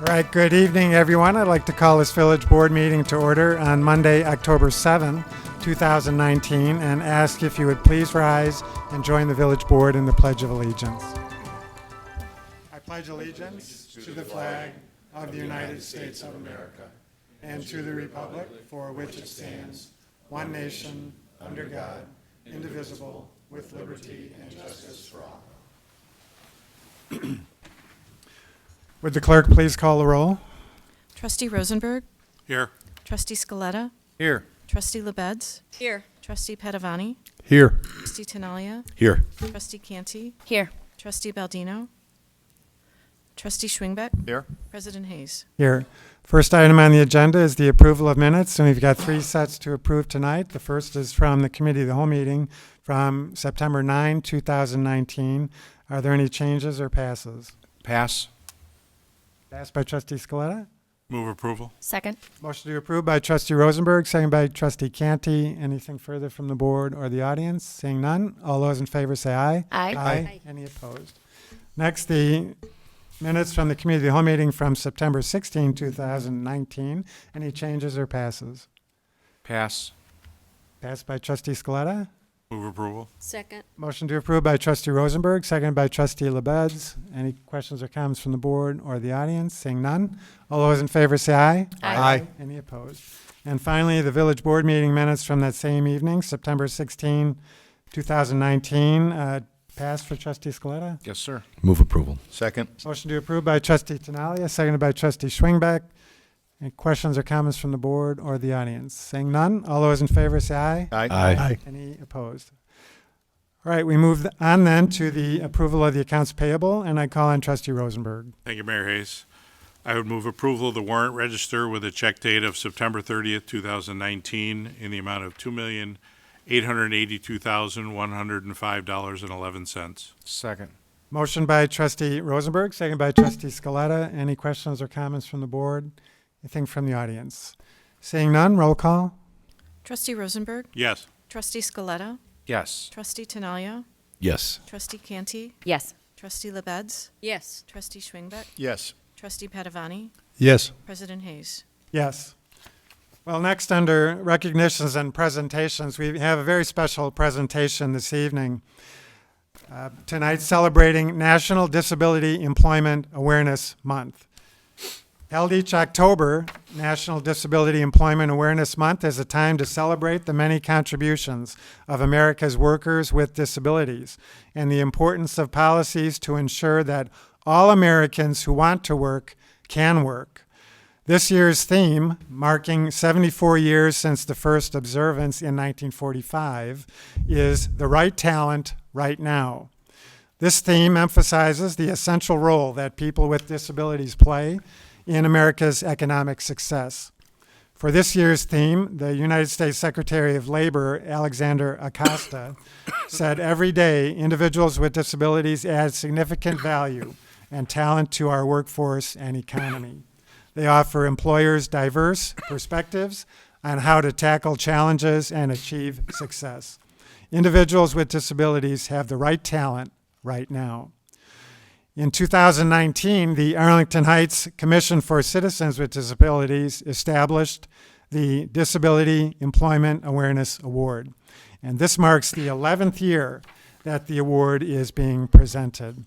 All right, good evening, everyone. I'd like to call this Village Board meeting to order on Monday, October 7, 2019, and ask if you would please rise and join the Village Board in the Pledge of Allegiance. I pledge allegiance to the flag of the United States of America and to the republic for which it stands, one nation, under God, indivisible, with liberty and justice for all. Would the clerk please call the roll? Trustee Rosenberg. Here. Trustee Scaletta. Here. Trustee LaBedz. Here. Trustee Padovani. Here. Trustee Tinaglia. Here. Trustee Canty. Here. Trustee Baldino. Trustee Schwingbeck. Here. President Hayes. Here. First item on the agenda is the approval of minutes, and we've got 3 sets to approve tonight. The first is from the Committee of the Whole meeting from September 9, 2019. Are there any changes or passes? Pass. Passed by Trustee Scaletta. Move approval. Second. Motion to approve by Trustee Rosenberg, second by Trustee Canty. Anything further from the board or the audience? Seeing none, all those in favor say aye. Aye. Aye. Any opposed? Next, the minutes from the Committee of the Whole meeting from September 16, 2019. Any changes or passes? Pass. Passed by Trustee Scaletta. Move approval. Second. Motion to approve by Trustee Rosenberg, seconded by Trustee LaBedz. Any questions or comments from the board or the audience? Seeing none, all those in favor say aye. Aye. Any opposed? And finally, the Village Board meeting minutes from that same evening, September 16, 2019, passed for Trustee Scaletta. Yes, sir. Move approval. Second. Motion to approve by Trustee Tinaglia, seconded by Trustee Schwingbeck. Any questions or comments from the board or the audience? Seeing none, all those in favor say aye. Aye. Any opposed? All right, we move on then to the approval of the accounts payable, and I call on Trustee Rosenberg. Thank you, Mayor Hayes. I would move approval of the warrant register with a check date of September 30th, 2019 in the amount of $2,882,105.11. Second. Motion by Trustee Rosenberg, second by Trustee Scaletta. Any questions or comments from the board? Anything from the audience? Seeing none, roll call. Trustee Rosenberg. Yes. Trustee Scaletta. Yes. Trustee Tinaglia. Yes. Trustee Canty. Yes. Trustee LaBedz. Yes. Trustee Schwingbeck. Yes. Trustee Padovani. Yes. President Hayes. Yes. Well, next under recognitions and presentations, we have a very special presentation this evening. Tonight celebrating National Disability Employment Awareness Month. Held each October, National Disability Employment Awareness Month is a time to celebrate the many contributions of America's workers with disabilities and the importance of policies to ensure that all Americans who want to work can work. This year's theme, marking 74 years since the first observance in 1945, is The Right Talent, Right Now. This theme emphasizes the essential role that people with disabilities play in America's economic success. For this year's theme, the United States Secretary of Labor, Alexander Acosta, said every day individuals with disabilities add significant value and talent to our workforce and economy. They offer employers diverse perspectives on how to tackle challenges and achieve success. Individuals with disabilities have the right talent right now. In 2019, the Arlington Heights Commission for Citizens with Disabilities established the Disability Employment Awareness Award. And this marks the 11th year that the award is being presented.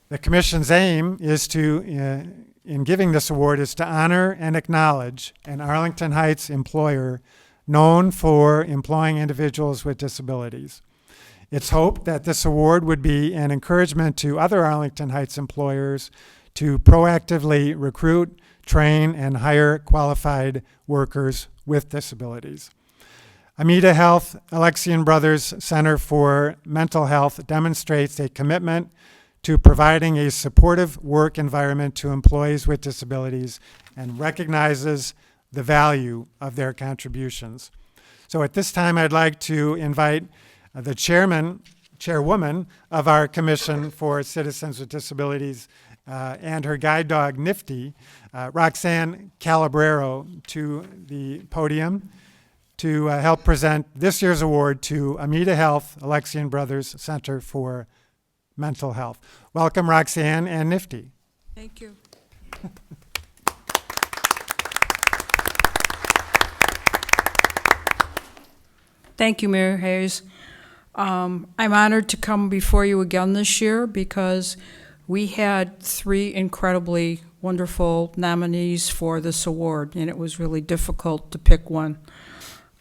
The Commission's aim is to, in giving this award, is to honor and acknowledge an Arlington Heights employer known for employing individuals with disabilities. It's hoped that this award would be an encouragement to other Arlington Heights employers to proactively recruit, train, and hire qualified workers with disabilities. Amita Health Alexian Brothers Center for Mental Health demonstrates a commitment to providing a supportive work environment to employees with disabilities and recognizes the value of their contributions. So at this time, I'd like to invite the chairwoman of our Commission for Citizens with Disabilities and her guide dog, Nifty, Roxanne Calabrero, to the podium to help present this year's award to Amita Health Alexian Brothers Center for Mental Health. Welcome, Roxanne and Nifty. Thank you. Thank you, Mayor Hayes. I'm honored to come before you again this year because we had 3 incredibly wonderful nominees for this award, and it was really difficult to pick one.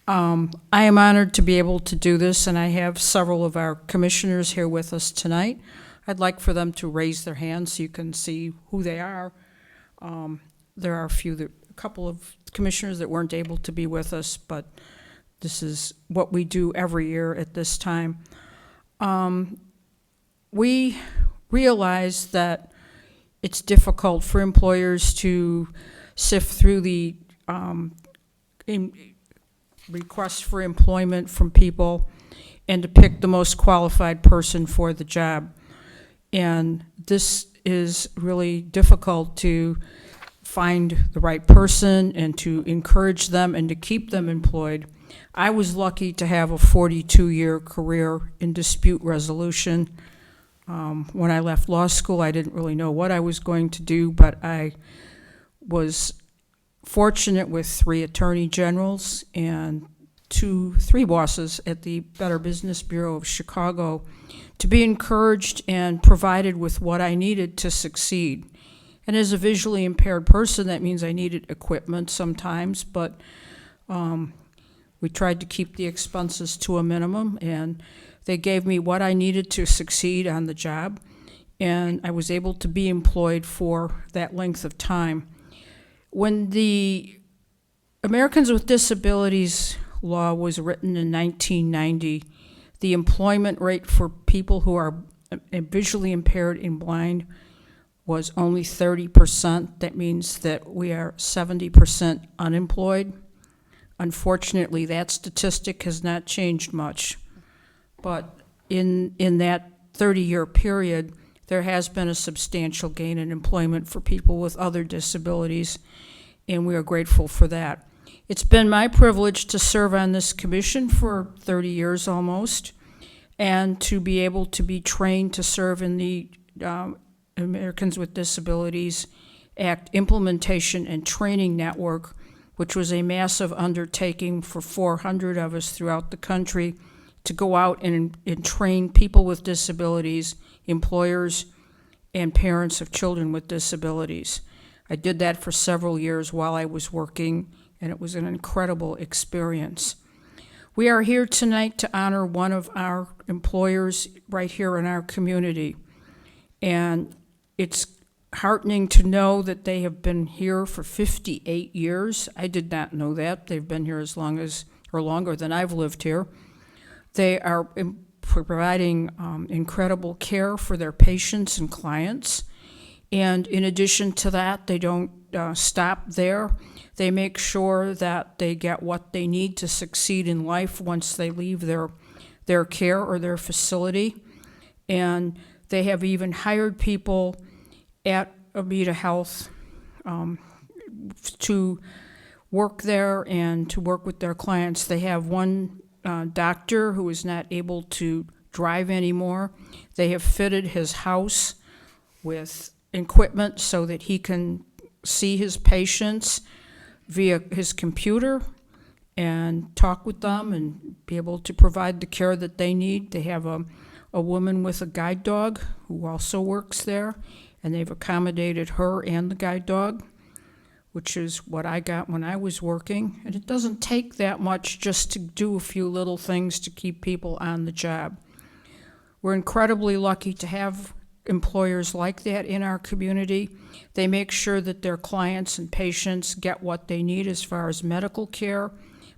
I am honored to be able to do this, and I have several of our commissioners here with us tonight. I'd like for them to raise their hands so you can see who they are. There are a couple of commissioners that weren't able to be with us, but this is what we do every year at this time. We realize that it's difficult for employers to sift through the requests for employment from people and to pick the most qualified person for the job. And this is really difficult to find the right person and to encourage them and to keep them employed. I was lucky to have a 42-year career in dispute resolution. When I left law school, I didn't really know what I was going to do, but I was fortunate with 3 attorney generals and 3 bosses at the Better Business Bureau of Chicago to be encouraged and provided with what I needed to succeed. And as a visually impaired person, that means I needed equipment sometimes, but we tried to keep the expenses to a minimum, and they gave me what I needed to succeed on the job, and I was able to be employed for that length of time. When the Americans with Disabilities law was written in 1990, the employment rate for people who are visually impaired and blind was only 30%. That means that we are 70% unemployed. Unfortunately, that statistic has not changed much. But in that 30-year period, there has been a substantial gain in employment for people with other disabilities, and we are grateful for that. It's been my privilege to serve on this commission for 30 years almost, and to be able to be trained to serve in the Americans with Disabilities Act Implementation and Training Network, which was a massive undertaking for 400 of us throughout the country to go out and train people with disabilities, employers, and parents of children with disabilities. I did that for several years while I was working, and it was an incredible experience. We are here tonight to honor one of our employers right here in our community, and it's heartening to know that they have been here for 58 years. I did not know that. They've been here as long as, or longer than I've lived here. They are providing incredible care for their patients and clients. And in addition to that, they don't stop there. They make sure that they get what they need to succeed in life once they leave their care or their facility. And they have even hired people at Avita Health to work there and to work with their clients. They have one doctor who is not able to drive anymore. They have fitted his house with equipment so that he can see his patients via his computer and talk with them and be able to provide the care that they need. They have a woman with a guide dog who also works there, and they've accommodated her and the guide dog, which is what I got when I was working. And it doesn't take that much just to do a few little things to keep people on the job. We're incredibly lucky to have employers like that in our community. They make sure that their clients and patients get what they need as far as medical care,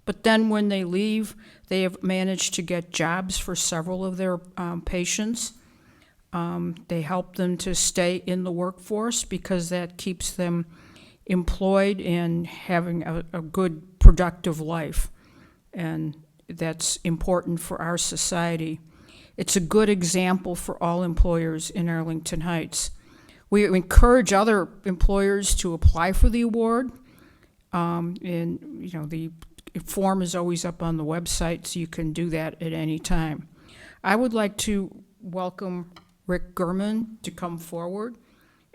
but then when they leave, they have managed to get jobs for several of their patients. They help them to stay in the workforce because that keeps them employed and having a good, productive life. And that's important for our society. It's a good example for all employers in Arlington Heights. We encourage other employers to apply for the award. And, you know, the form is always up on the website, so you can do that at any time. I would like to welcome Rick Gurman to come forward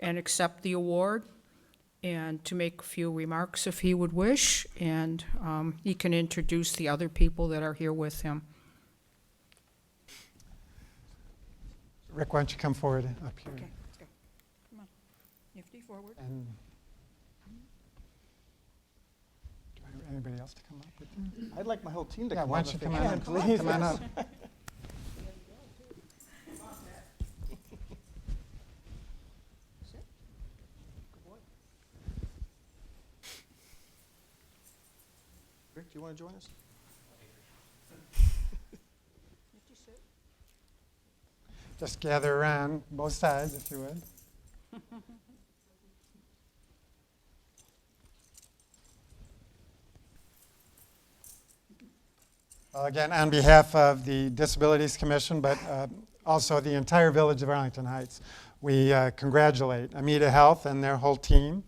and accept the award. and to make a few remarks if he would wish, and he can introduce the other people that are here with him. Rick, why don't you come forward up here? Okay, let's go. Come on, nifty forward. And do I have anybody else to come up with you? I'd like my whole team to Yeah, come why up don't you if come they on can, up? please. Come on up. Rick, do you want to join us? Just gather around both sides, if you would. Well, again, on behalf of the Disabilities Commission, but also the entire village of Arlington Heights, we congratulate Amita Health and their whole team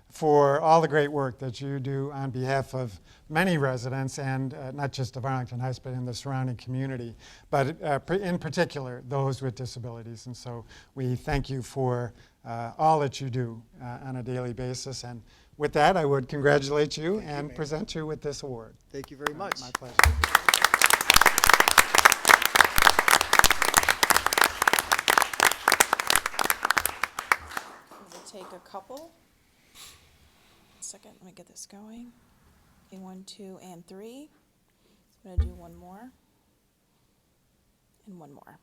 for all the great work that you do on behalf of many residents, and not just of Arlington Heights, but in the surrounding community, but in particular, those with disabilities. And so we thank you for all that you do on a daily basis. And with that, I would congratulate you and present you with this award. Thank you very much. My pleasure. We'll take a couple. 1 second, let me get this going. Okay, 1, 2, and 3. I'm gonna do one more. And one more.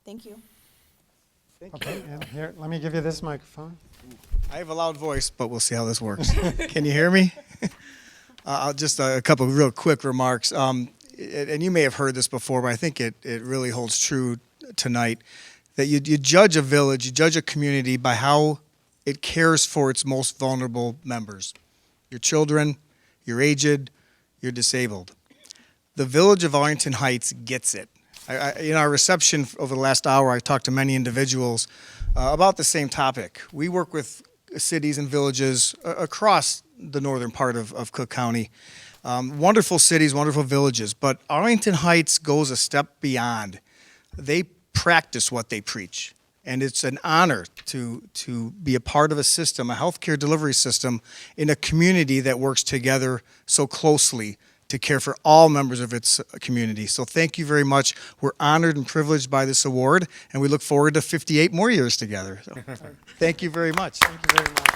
Thank you. Thank Okay, you. and here, let me give you this microphone. I have a loud voice, but we'll see how this works. Can you hear me? I'll just a couple of real quick remarks. And you may have heard this before, but I think it really holds true tonight, that you judge a village, you judge a community by how it cares for its most vulnerable members. Your children, your aged, your disabled. The village of Arlington Heights gets it. In our reception over the last hour, I talked to many individuals about the same topic. We work with cities and villages across the northern part of Cook County. Wonderful cities, wonderful villages, but Arlington Heights goes a step beyond. They practice what they preach. And it's an honor to be a part of a system, a healthcare delivery system, in a community that works together so closely to care for all members of its community. So thank you very much. We're honored and privileged by this award, and we look forward to 58 more years together. So, thank you very much. Thank you very much.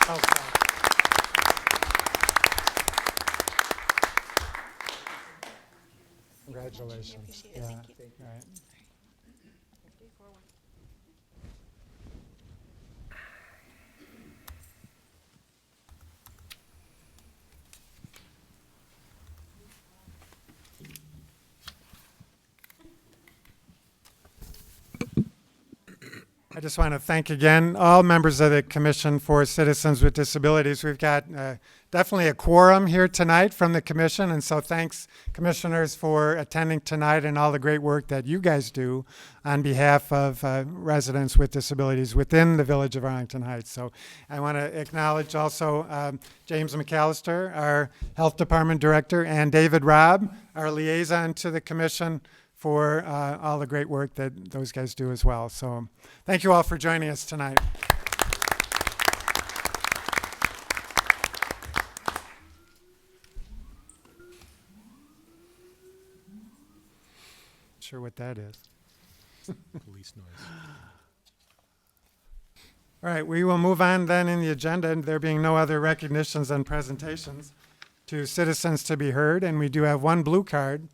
Okay. Congratulations. Yeah, right. I just want to thank again all members of the Commission for Citizens with Disabilities. We've got definitely a quorum here tonight from the Commission, and so thanks, Commissioners, for attending tonight and all the great work that you guys do on behalf of residents with disabilities within the Village of Arlington Heights. So I want to acknowledge also James McAllister, our Health Department Director, and David Robb, our liaison to the Commission, for all the great work that those guys do as well. So thank you all for joining us tonight. Not sure what that is. Police noise. All right, we will move on then in the agenda, and there being no other recognitions and presentations, to citizens to be heard. And we do have one blue card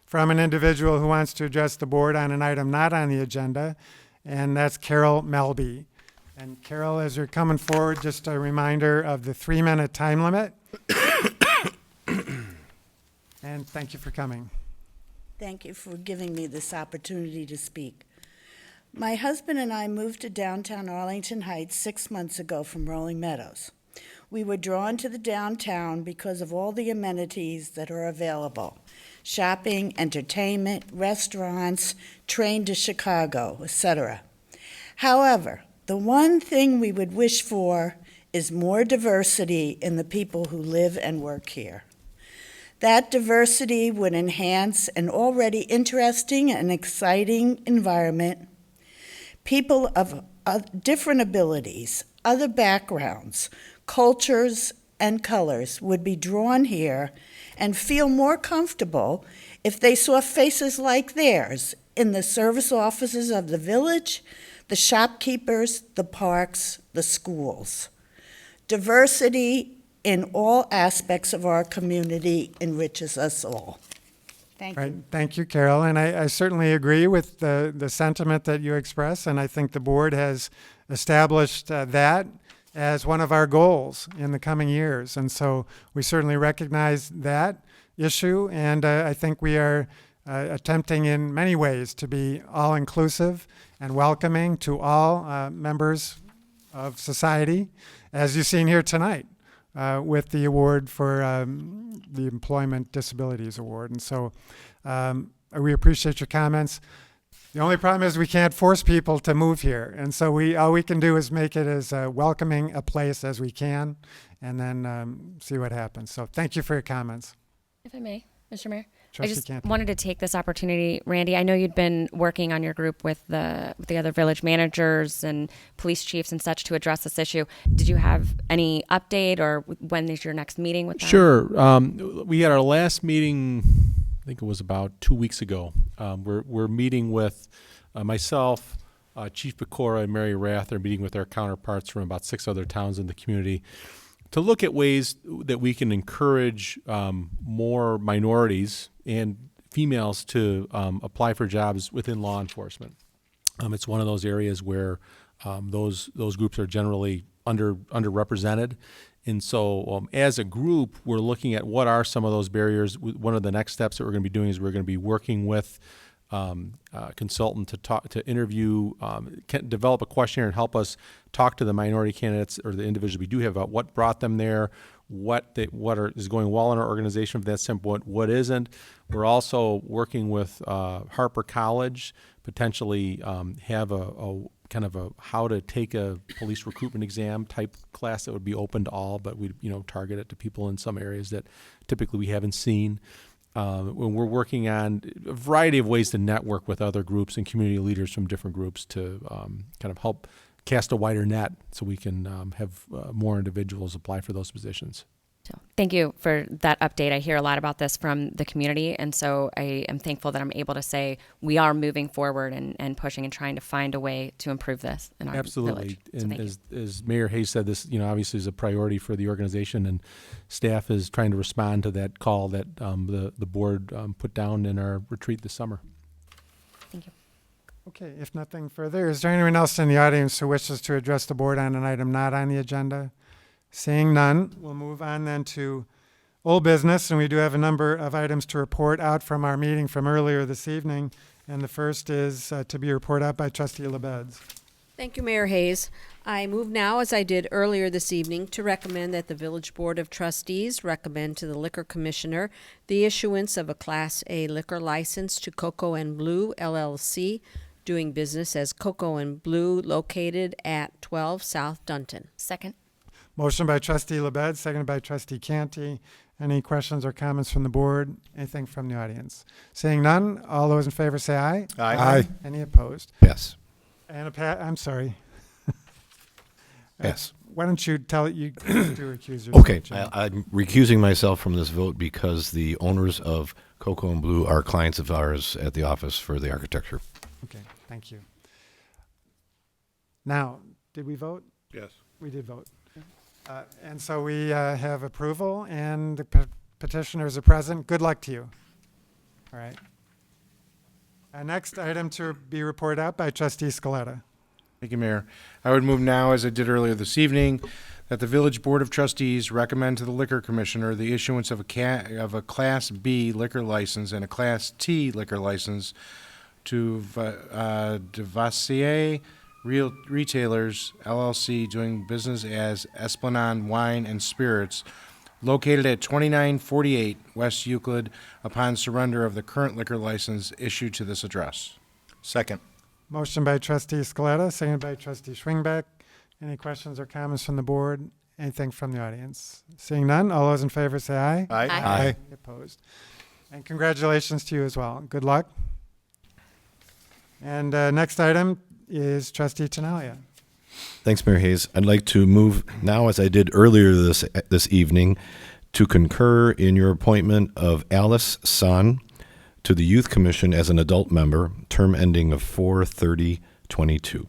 from an individual who wants to address the board on an item not on the agenda, and that's Carol Melby. And Carol, as you're coming forward, just a reminder of the 3-minute time limit. And thank you for coming. Thank you for giving me this opportunity to speak. My husband and I moved to downtown Arlington Heights 6 months ago from Rolling Meadows. We were drawn to the downtown because of all the amenities that are available: shopping, entertainment, restaurants, train to Chicago, etc. However, the one thing we would wish for is more diversity in the people who live and work here. That diversity would enhance an already interesting and exciting environment. People of different abilities, other backgrounds, cultures, and colors would be drawn here and feel more comfortable if they saw faces like theirs in the service offices of the village, the shopkeepers, the parks, the schools. Diversity in all aspects of our community enriches us all. Thank Right. you. Thank you, Carol. And I certainly agree with the sentiment that you express, and I think the board has established that as one of our goals in the coming years. And so we certainly recognize that issue, and I think we are attempting in many ways to be all-inclusive and welcoming to all members of society, as you've seen here tonight with the award for the Employment Disabilities Award. And so we appreciate your comments. The only problem is we can't force people to move here. And so all we can do is make it as welcoming a place as we can, and then see what happens. So thank you for your comments. If I may, Mr. Mayor, I Trustee just Canty. wanted to take this opportunity, Randy. I know you'd been working on your group with the other village managers and police chiefs and such to address this issue. Did you have any update, or when is your next meeting with them? Sure. We had our last meeting, I think it was about 2 weeks ago. We're meeting with myself, Chief Pecora, and Mary Rath are meeting with our counterparts from about 6 other towns in the community to look at ways that we can encourage more minorities and females to apply for jobs within law enforcement. It's one of those areas where those groups are generally underrepresented. And so as a group, we're looking at what are some of those barriers. One of the next steps that we're going to be doing is we're going to be working with a consultant to interview, develop a questionnaire and help us talk to the minority candidates or the individuals we do have about what brought them there, is going well in our organization from that standpoint, what isn't. We're also working with Harper College, potentially have a kind of a how to take a police recruitment exam type class that would be open to all, but we target it to people in some areas that typically we haven't seen. When we're working on a variety of ways to network with other groups and community leaders from different groups to kind of help cast a wider net so we can have more individuals apply for those positions. So, thank you for that update. I hear a lot about this from the community, and so I am thankful that I'm able to say we are moving forward and pushing and trying to find a way to improve this in our Absolutely. village. So And thank you. as Mayor Hayes said, this obviously is a priority for the organization, and staff is trying to respond to that call that the board put down in our retreat this summer. Thank you. Okay, if nothing further, is there anyone else in the audience who wishes to address the board on an item not on the agenda? Seeing none, we'll move on then to old business, and we do have a number of items to report out from our meeting from earlier this evening. And the first is to be reported out by Trustee LaBedz. Thank you, Mayor Hayes. I move now, as I did earlier this evening, to recommend that the Village Board of Trustees recommend to the Liquor Commissioner the issuance of a Class A liquor license to Cocoa and Blue LLC, doing business as Cocoa and Blue, located at 12 South Dunton. Second. Motion by Trustee LaBedz, seconded by Trustee Canty. Any questions or comments from the board? Anything from the audience? Seeing none, all those in favor say aye. Aye. Any opposed? Yes. And I'm sorry. Yes. Why don't you tell it, you do recuse yourself. Okay, Jim. I'm recusing myself from this vote because the owners of Cocoa and Blue are clients of ours at the Office for the Architecture. Okay, thank you. Now, did we vote? Yes. We did vote. And so we have approval, and the petitioners are present. Good luck to you. All right. Next item to be reported out by Trustee Scaletta. Thank you, Mayor. I would move now, as I did earlier this evening, that the Village Board of Trustees recommend to the Liquor Commissioner the issuance of a Class B liquor license and a Class T liquor license to Devassier Retailers LLC, doing business as Esplanade Wine and Spirits, located at 2948 West Euclid, upon surrender of the current liquor license issued to this address. Second. Motion by Trustee Scaletta, seconded by Trustee Schwingbeck. Any questions or comments from the board? Anything from the audience? Seeing none, all those in favor say aye. Aye. Aye. Opposed? And congratulations to you as well. Good luck. And next item is Trustee Tinaglia. Thanks, Mayor Hayes. I'd like to move now, as I did earlier this evening, to concur in your appointment of Alice Sun to the Youth Commission as an adult member, term ending of 4/30/22.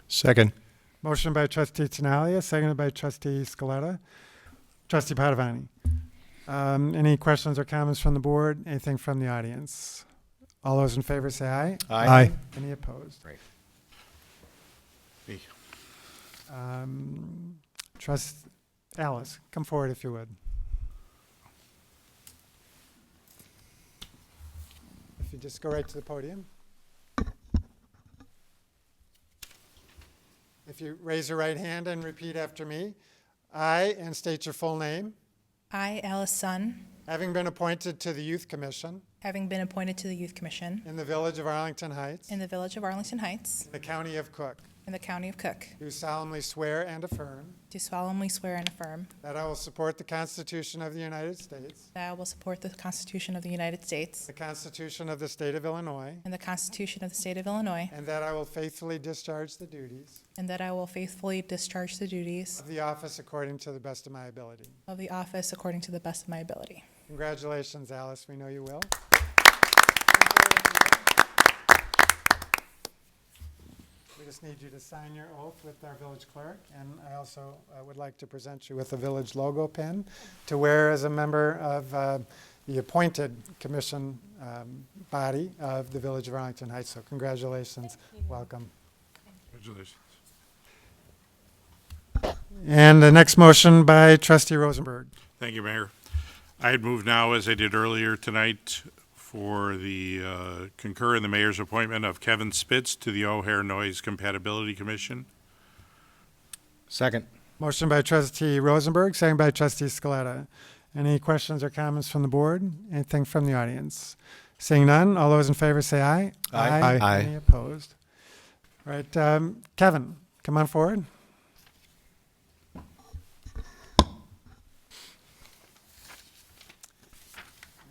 Second. Motion by trustee Tinaglia, seconded by trustee Scaletta. Trustee Padovani. Any questions or comments from the board? Anything from the audience? All those in favor say aye. Aye. Any opposed? Me. Alice, come forward if you would. If you just go right to the podium. If you raise your right hand and repeat after me. I, and state your full name, I, Alice Sun, having been appointed to the Youth Commission having been appointed to the Youth Commission in the Village of Arlington Heights, in the Village of Arlington Heights, in the County of Cook, in the County of Cook, do solemnly swear and affirm do solemnly swear and affirm that I will support the Constitution of the United States, that I will support the Constitution of the United States the Constitution of the State of Illinois, and the Constitution of the State of Illinois, and that I will faithfully discharge the duties and that I will faithfully discharge the duties of the office according to the best of my ability. of the office according to the best of my ability. Congratulations, Alice. We know you will. We just need you to sign your oath with our village clerk, and I also would like to present you with a village logo pin to wear as a member of the appointed commission body of the Village of Arlington Heights. So congratulations. Welcome. Congratulations. And the next motion by trustee Rosenberg. Thank you, Mayor. I'd move now, as I did earlier tonight, for the concur in the mayor's appointment of Kevin Spitz to the O'Hare Noise Compatibility Commission. Second. Motion by trustee Rosenberg, second by trustee Scaletta. Any questions or comments from the board? Anything from the audience? Seeing none, all those in favor say aye. Aye. Aye. Any opposed? All right, Kevin, come on forward.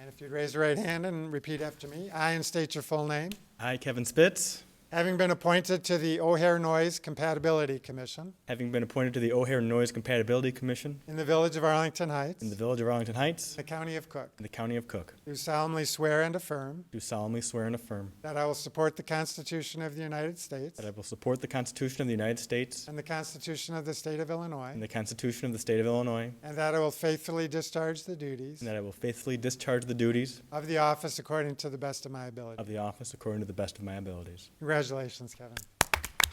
And if you'd raise your right hand and repeat after me. I, and state your full name. I, Kevin Spitz, Having been appointed to the O'Hare Noise Compatibility Commission having been appointed to the O'Hare Noise Compatibility Commission in the Village of Arlington Heights, in the Village of Arlington Heights, the County of Cook, in the County of Cook, do solemnly swear and affirm do solemnly swear and affirm that I will support the Constitution of the United States that I will support the Constitution of the United States and the Constitution of the State of Illinois, and the Constitution of the State of Illinois, and that I will faithfully discharge the duties and that I will faithfully discharge the duties of the office according to the best of my ability. of the office according to the best of my abilities. Congratulations, Kevin.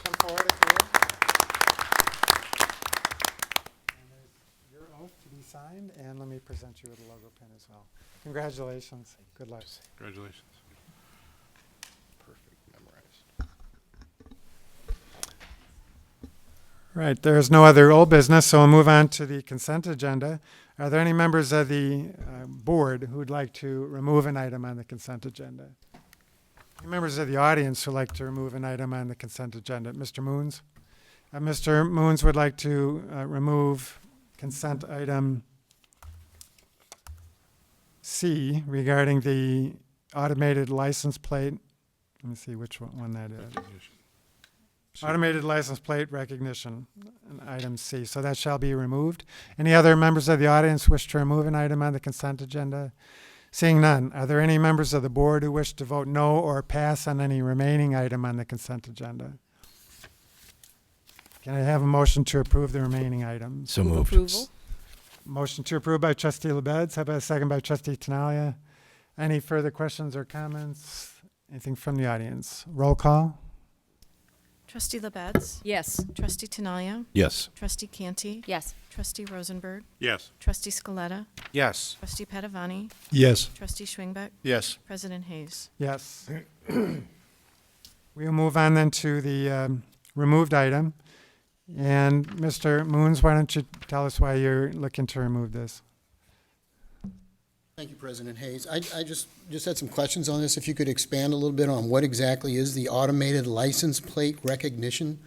Come forward if you would. And there's your oath to be signed, and let me present you with a logo pin as well. Congratulations. Good luck. Congratulations. Right, there's no other old business, so we'll move on to the consent agenda. Are there any members of the board who would like to remove an item on the consent agenda? Any members of the audience who would like to remove an item on the consent agenda? Mr. Moons? Mr. Moons would like to remove consent item C regarding the automated license plate. Let me see which one that is. Automated license plate recognition, item C. So that shall be removed. Any other members of the audience wish to remove an item on the consent agenda? Seeing none, are there any members of the board who wish to vote no or pass on any remaining item on the consent agenda? Can I have a motion to approve the remaining items? So moved. Approval. Motion to approve by trustee LaBedz. How about a second by trustee Tinaglia? Any further questions or comments? Anything from the audience? Roll call. Trustee LaBedz, Yes. trustee Tinaglia, Yes. trustee Canty, Yes. trustee Rosenberg, Yes. trustee Scaletta, Yes. trustee Padovani, Yes. trustee Schwingbeck, Yes. President Hayes. Yes. We'll move on then to the removed item. And Mr. Moons, why don't you tell us why you're looking to remove this? Thank you, President Hayes. I just had some questions on this. If you could expand a little bit on what exactly is the automated license plate recognition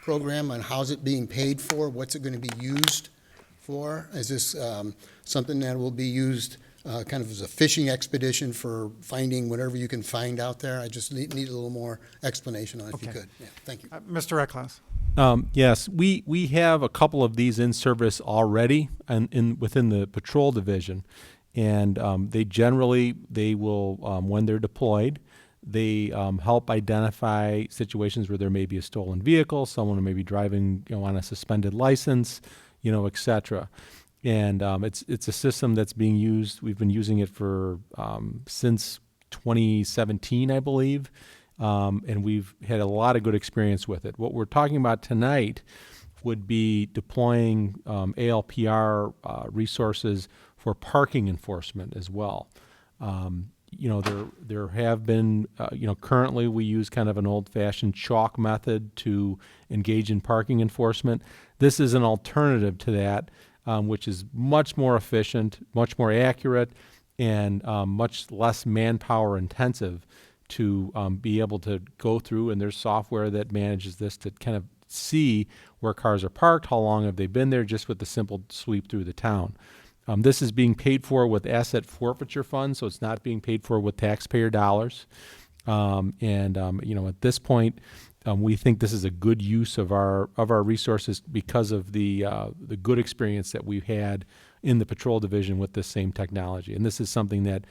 program, and how's it being paid for? What's it going to be used for? Is this something that will be used kind of as a fishing expedition for finding whatever you can find out there? I just need a little more explanation on it, if you Okay. could. Yeah, thank you. Mr. Recklouse. Yes, we have a couple of these in service already and within the patrol division. And they will, when they're deployed, they help identify situations where there may be a stolen vehicle, someone who may be driving on a suspended license, et cetera. And it's a system that's being used. We've been using it for since 2017, I believe. And we've had a lot of good experience with it. What we're talking about tonight would be deploying ALPR resources for parking enforcement as well. There have been, currently we use kind of an old-fashioned chalk method to engage in parking enforcement. This is an alternative to that, which is much more efficient, much more accurate, and much less manpower intensive to be able to go through, and there's software that manages this to kind of see where cars are parked, how long have they been there, just with the simple sweep through the town. This is being paid for with asset forfeiture funds, so it's not being paid for with taxpayer dollars. At this point, we think this is a good use of our resources because of the good experience that we've had in the patrol division with this same technology. And this is something that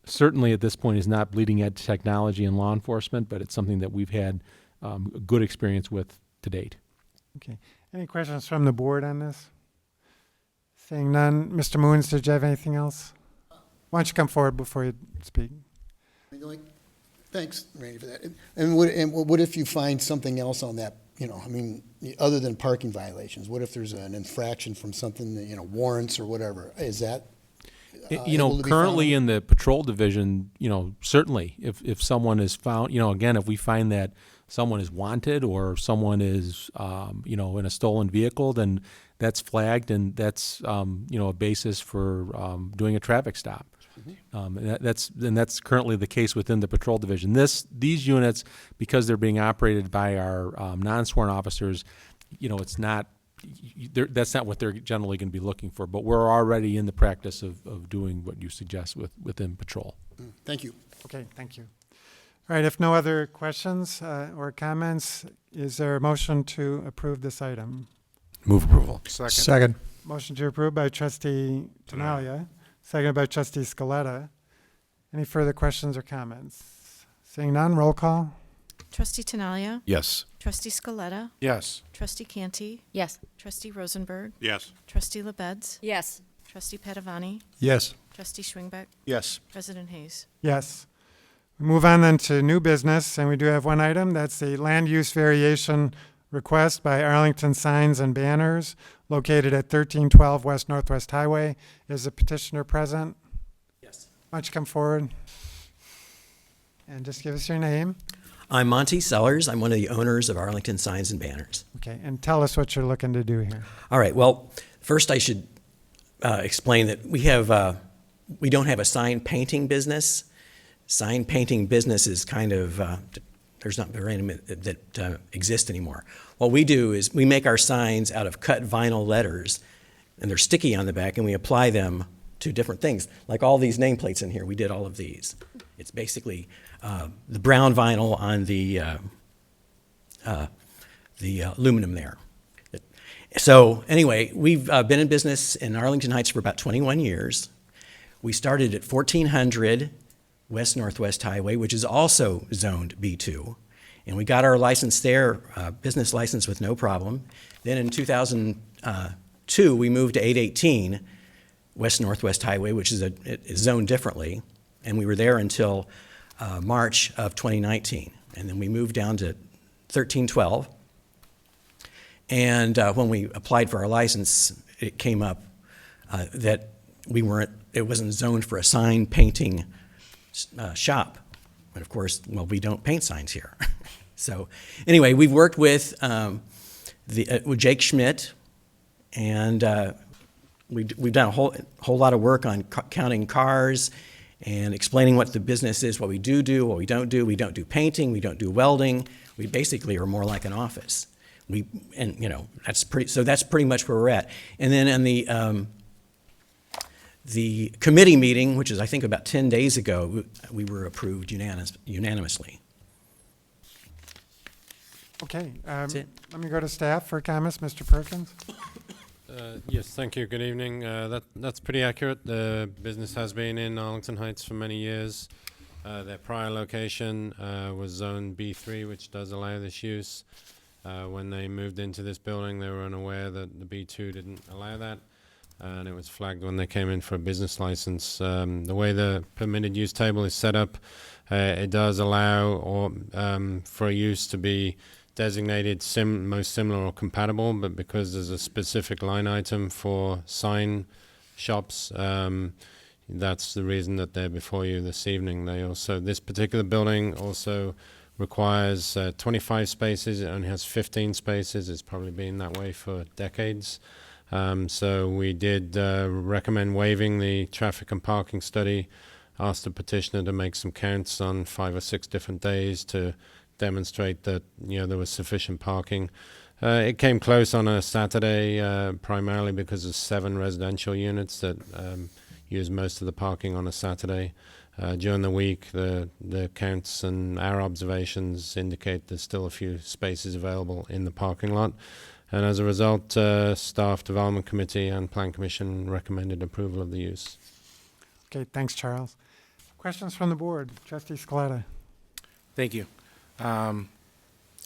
certainly at this point is not bleeding edge technology in law enforcement, but it's something that we've had a good experience with to date. Okay. Any questions from the board on this? Seeing none. Mr. Moons, did you have anything else? Why don't you come forward before you speak? Thanks, Randy, for that. And what if you find something else on that, other than parking violations? What if there's an infraction from something, warrants or whatever? Is that able to be currently found? in the patrol division, certainly if someone is found, again, if we find that someone is wanted or someone is, in a stolen vehicle, then that's flagged and that's, a basis for doing a traffic stop. And that's currently the case within the patrol division. These units, because they're being operated by our non-sworn officers, it's not. That's not what they're generally going to be looking for, but we're already in the practice of doing what you suggest within patrol. Thank you. Okay, thank you. All right, if no other questions or comments, is there a motion to approve this item? Move approval. Second. Motion to approve by trustee Tinaglia, seconded by trustee Scaletta. Any further questions or comments? Seeing none, roll call. Trustee Tinaglia. Yes. Trustee Scaletta. Yes. Trustee Canty. Yes. Trustee Rosenberg. Yes. Trustee LaBedz. Yes. Trustee Padovani. Yes. Trustee Schwingbeck. Yes. President Hayes. Yes. We move on then to new business, and we do have one item. That's the land use variation request by Arlington Signs and Banners, located at 1312 West Northwest Highway. Is the petitioner present? Yes. Why don't you come forward and just give us your name? I'm Monty Sellers. I'm one of the owners of Arlington Signs and Banners. Okay, and tell us what you're looking to do here. All right. Well, first I should explain that we don't have a sign painting business. Sign painting business is kind of there's not very many that exist anymore. What we do is we make our signs out of cut vinyl letters, and they're sticky on the back, and we apply them to different things. Like all these nameplates in here, we did all of these. It's basically the brown vinyl on the aluminum there. So anyway, we've been in business in Arlington Heights for about 21 years. We started at 1400 West Northwest Highway, which is also zoned B2. And we got our license there, business license with no problem. Then in 2002, we moved to 818 West Northwest Highway, which is zoned differently. And we were there until March of 2019. And then we moved down to 1312. And when we applied for our license, it came up that it wasn't zoned for a sign painting shop. But of course, well, we don't paint signs here. So anyway, we've worked with Jake Schmidt, and we've done a whole lot of work on counting cars and explaining what the business is, what we do, what we don't do. We don't do painting, we don't do welding. We basically are more like an office. That's pretty much where we're at. And then in the committee meeting, which is I think about 10 days ago, we were approved unanimously. Okay. That's it. Let me go to staff for comments. Mr. Perkins? Yes, thank you. Good evening. That's pretty accurate. The business has been in Arlington Heights for many years. Their prior location was Zone B3, which does allow this use. When they moved into this building, they were unaware that the B2 didn't allow that, and it was flagged when they came in for a business license. The way the permitted use table is set up, it does allow for a use to be designated most similar or compatible, but because there's a specific line item for sign shops, that's the reason that they're before you this evening. This particular building also requires 25 spaces. It only has 15 spaces. It's probably been that way for decades. So we did recommend waiving the traffic and parking study, asked the petitioner to make some counts on 5 or 6 different days to demonstrate that there was sufficient parking. It came close on a Saturday, primarily because of 7 residential units that use most of the parking on a Saturday. During the week, the counts and our observations indicate there's still a few spaces available in the parking lot. And as a result, Staff Development Committee and Plan Commission recommended approval of the use. Okay, thanks, Charles. Questions from the board? Trustee Scaletta. Thank you.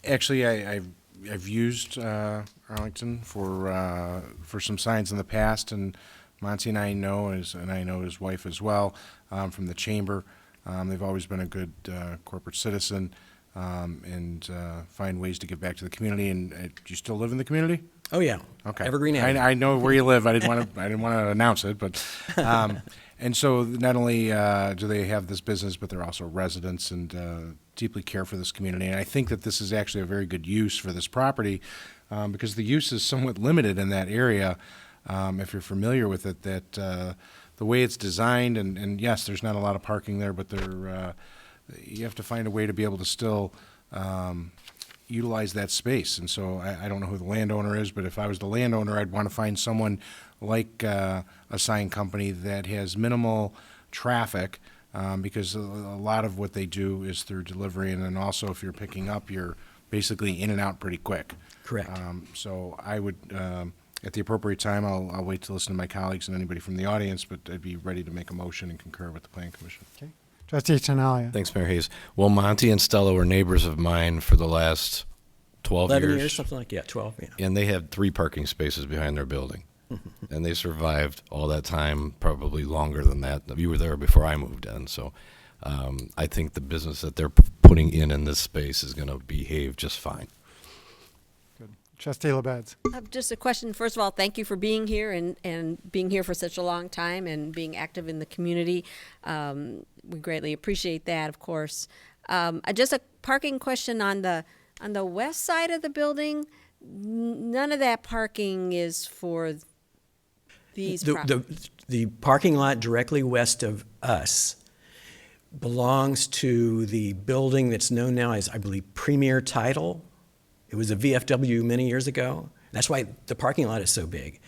Actually, I've used Arlington for some signs in the past, and Monty and I know, and I know his wife as well, from the chamber. They've always been a good corporate citizen and find ways to give back to the community. And do you still live in the community? Oh, yeah. Okay. Evergreen Avenue. I know where you live. I didn't want to announce it, but and so not only do they have this business, but they're also residents and deeply care for this community. And I think that this is actually a very good use for this property because the use is somewhat limited in that area. If you're familiar with it, that the way it's designed, and yes, there's not a lot of parking there, but you have to find a way to be able to still utilize that space. And so I don't know who the landowner is, but if I was the landowner, I'd want to find someone like a sign company that has minimal traffic because a lot of what they do is through delivery, and then also if you're picking up, you're basically in and out pretty quick. Correct. So I would, at the appropriate time, I'll wait to listen to my colleagues and anybody from the audience, but I'd be ready to make a motion and concur with the Plan Commission. Okay. Trustee Tinaglia. Thanks, Mayor Hayes. Well, Monty and Stella were neighbors of mine for the last 12 years. 11 years, something like that, 12, yeah. And they had 3 parking spaces behind their building. And they survived all that time, probably longer than that. You were there before I moved in. So I think the business that they're putting in this space is going to behave just fine. Good. Trustee LaBedz. Just a question. First of all, thank you for being here and being here for such a long time and being active in the community. We greatly appreciate that, of course. Just a parking question on the west side of the building. None of that parking is for these properties. The parking lot directly west of us belongs to the building that's known now as, I believe, Premier Title. It was a VFW many years ago. That's why the parking lot is so big.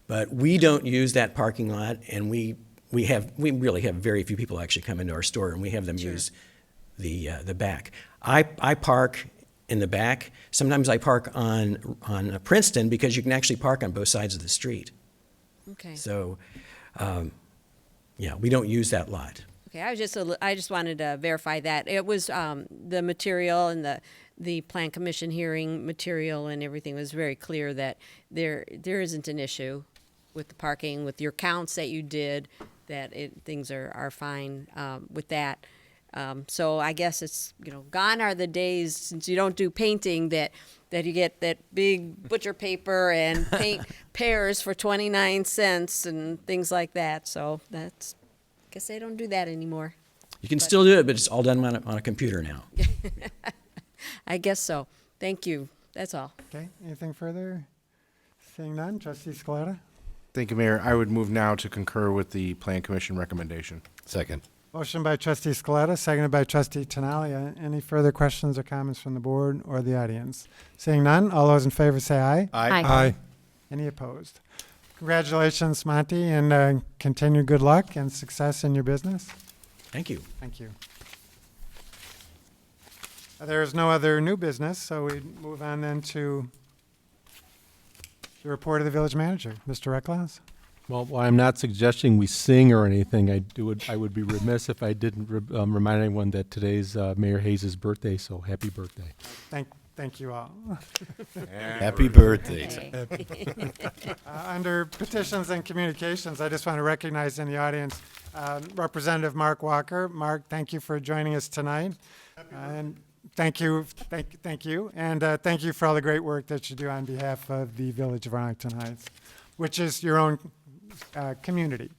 But we don't use that parking lot, and we really have very few people actually come into our store, and we have them use the back. I park in the back. Sometimes I park on Princeton because you can actually park on both sides of the street. Okay. So, we don't use that lot. Okay, I just wanted to verify that. It was the material and the Plan Commission hearing material and everything was very clear that there isn't an issue with the parking, with your counts that you did, that things are fine with that. So I guess it's, gone are the days, since you don't do painting, that you get that big butcher paper and paint pairs for 29 cents and things like that. So I guess they don't do that anymore. You can still do it, but it's all done on a computer now. I guess so. Thank you. That's all. Okay. Anything further? Seeing none. Trustee Scaletta. Thank you, Mayor. I would move now to concur with the Plan Commission recommendation. Second. Motion by Trustee Scaletta, seconded by Trustee Tinaglia. Any further questions or comments from the board or the audience? Seeing none, all those in favor say aye. Aye. Aye. Any opposed? Congratulations, Monty, and continued good luck and success in your business. Thank you. Thank you. There is no other new business, so we move on then to the report of the village manager. Mr. Reckles? Well, while I'm not suggesting we sing or anything, I would be remiss if I didn't remind everyone that today's Mayor Hayes' birthday, so happy birthday. Thank you all. Happy birthday. Under petitions and communications, I just want to recognize in the audience Representative Mark Walker. Mark, thank you for joining us tonight. And thank you, thank you. And thank you for all the great work that you do on behalf of the Village of Arlington Heights, which is your own community.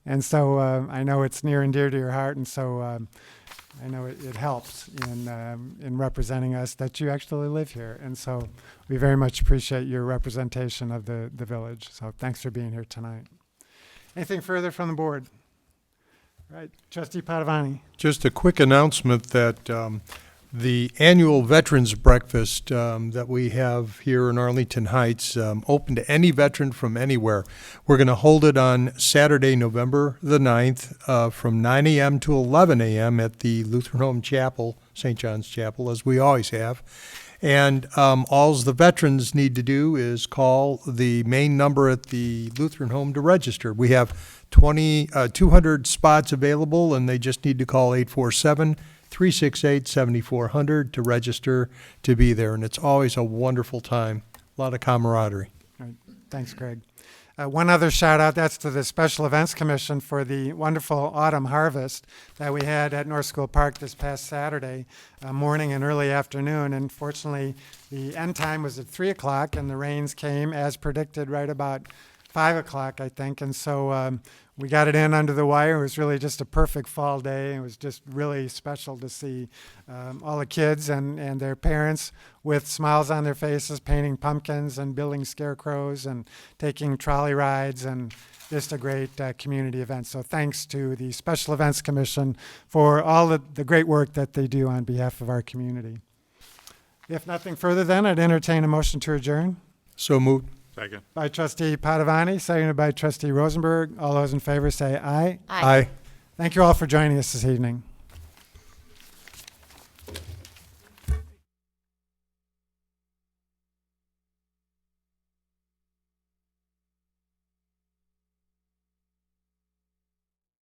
And so I know it's near and dear to your heart, and so I know it helps in representing us that you actually live here. And so we very much appreciate your representation of the village. So thanks for being here tonight. Anything further from the board? Right, Trustee Padovani. Just a quick announcement that the annual Veterans Breakfast that we have here in Arlington Heights, open to any veteran from anywhere. We're going to hold it on Saturday, November the 9th, from 9 a.m. to 11 a.m. at the Lutheran Home Chapel, St. John's Chapel, as we always have. And all the veterans need to do is call the main number at the Lutheran Home to register. We have 200 spots available, and they just need to call 847-368-7400 to register to be there. And it's always a wonderful time, a lot of camaraderie. All right. Thanks, Greg. One other shout out, that's to the Special Events Commission for the wonderful autumn harvest that we had at North School Park this past Saturday morning and early afternoon. And fortunately, the end time was at 3 o'clock and the rains came as predicted right about 5 o'clock, I think. And so we got it in under the wire. It was really just a perfect fall day. It was just really special to see all the kids and their parents with smiles on their faces, painting pumpkins and building scarecrows and taking trolley rides, and just a great community event. So thanks to the Special Events Commission for all the great work that they do on behalf of our community. If nothing further then, I'd entertain a motion to adjourn. So moved. Second. By Trustee Padovani, seconded by Trustee Rosenberg. All those in favor say aye. Aye. Thank you all for joining us this evening.